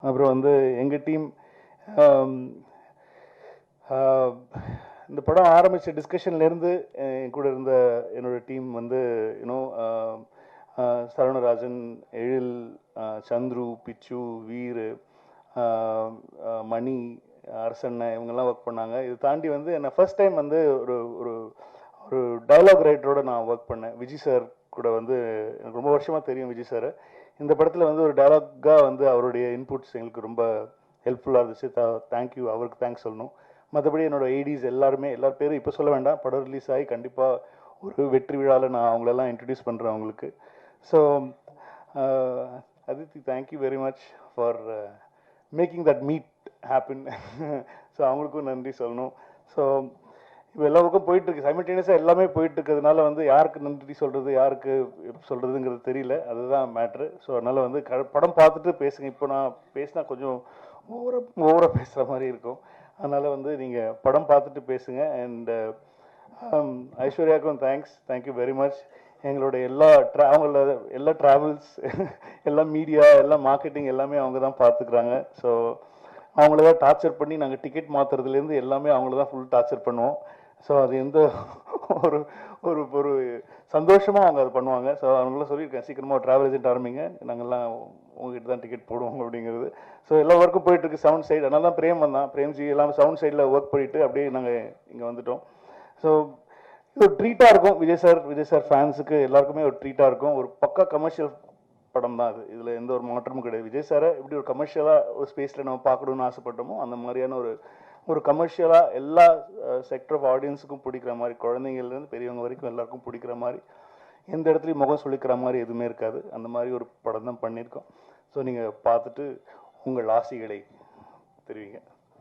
அப்புறம் வந்து எங்கள் டீம் இந்த படம் ஆரம்பித்த டிஸ்கஷன்லேருந்து என் கூட இருந்த என்னோடய டீம் வந்து யூனோ சரவணராஜன், எழில், சந்துரு, பிச்சு, வீர், மணி, அரசண்ணன் இவங்கெல்லாம் ஒர்க் பண்ணாங்க. இது தாண்டி வந்து என்ன ஃபர்ஸ்ட் டைம் வந்து ஒரு ஒரு ஒரு டயலாக் ரைட்டரோட நான் ஒர்க் பண்ணேன். விஜய் சார் கூட வந்து எனக்கு ரொம்ப வருஷமாக தெரியும் விஜய் சார். இந்த படத்தில் வந்து ஒரு டயலாக்காக வந்து அவருடைய இன்புட்ஸ் எங்களுக்கு ரொம்ப ஹெல்ப்ஃபுல்லாக இருந்துச்சு. தேங்க்யூ, அவருக்கு தேங்க்ஸ் சொல்லணும். மற்றபடி என்னோட ஐடிஸ் எல்லாருமே, எல்லார் பேரும் இப்போ சொல்ல வேண்டாம், படம் ரிலீஸ் ஆகி கண்டிப்பாக ஒரு வெற்றி விழாவில் நான் அவங்களெல்லாம் இன்ட்ரடியூஸ் பண்ணுறேன் அவங்களுக்கு. So Aditi, thank you very much for making that meet happen. So அவங்களுக்கும் நன்றி சொல்லணும். ஸோ இப்போ எல்லா பக்கம் போயிட்டுருக்கு, சைமல்டேனியஸாக எல்லாமே போயிட்டு இருக்கிறதுனால வந்து யாருக்கு நன்றி சொல்கிறது, யாருக்கு சொல்கிறதுங்கிறது தெரியல. அதுதான் மேட்ரு. ஸோ அதனால் வந்து படம் பார்த்துட்டு பேசுங்க. இப்போ நான் பேசினா கொஞ்சம் ஓவராக பேசுகிற மாதிரி இருக்கும். அதனால் வந்து நீங்கள் படம் பார்த்துட்டு பேசுங்க. அண்ட் ஐஸ்வர்யாவுக்கும் தேங்க்யூ வெரி மச். எங்களோட எல்லா ட்ராவல்ஸ், எல்லா மீடியா, எல்லா மார்க்கெட்டிங் எல்லாமே அவங்க தான் பார்த்துக்குறாங்க. ஸோ அவங்கள தான் டார்ச்சர் பண்ணி நாங்கள் டிக்கெட் மாற்றுறதுலேருந்து எல்லாமே அவங்கள தான் ஃபுல் டார்ச்சர் பண்ணுவோம். ஸோ அது எந்த ஒரு ஒரு ஒரு சந்தோஷமாக அவங்க அதை பண்ணுவாங்க. ஸோ அவங்களாம் சொல்லியிருக்கேன், சீக்கிரமாக ட்ராவல் ஏஜென்ட் ஆரம்பிங்க, நாங்கள்லாம் உங்ககிட்ட தான் டிக்கெட் போடுவோம் அப்படிங்கிறது. ஸோ எல்லா ஒர்க்கும் போயிட்டுருக்கு சவுண்ட் சைடு. அதனால தான் பிரேம் வந்தான், பிரேம்ஜி எல்லாம் சவுண்ட் சைடில் ஒர்க் பண்ணிவிட்டு அப்படியே நாங்கள் இங்கே வந்துட்டோம். ஸோ இது ஒரு ட்ரீட்டாக இருக்கும். விஜய் சார் ஃபேன்ஸுக்கு எல்லாருக்குமே ஒரு ட்ரீட்டாக இருக்கும். ஒரு பக்கா கமர்ஷியல் படம் தான் அது, இதில் எந்த ஒரு மாற்றமும் கிடையாது. விஜய் சாரை எப்படி ஒரு கமர்ஷியலாக ஒரு ஸ்பேஸில் நம்ம பார்க்கணுன்னு ஆசைப்பட்டோமோ அந்த மாதிரியான ஒரு கமர்ஷியலாக எல்லா செக்டர் ஆஃப் ஆடியன்ஸுக்கும் பிடிக்கிற மாதிரி, குழந்தைங்கள்லேருந்து பெரியவங்க வரைக்கும் எல்லாருக்கும் பிடிக்கிற மாதிரி, எந்த இடத்துலையும் முகம் சொல்லிக்கிற மாதிரி எதுவுமே இருக்காது. அந்த மாதிரி ஒரு படம் தான் பண்ணியிருக்கோம். ஸோ நீங்கள் பார்த்துட்டு உங்கள் ஆசைகளை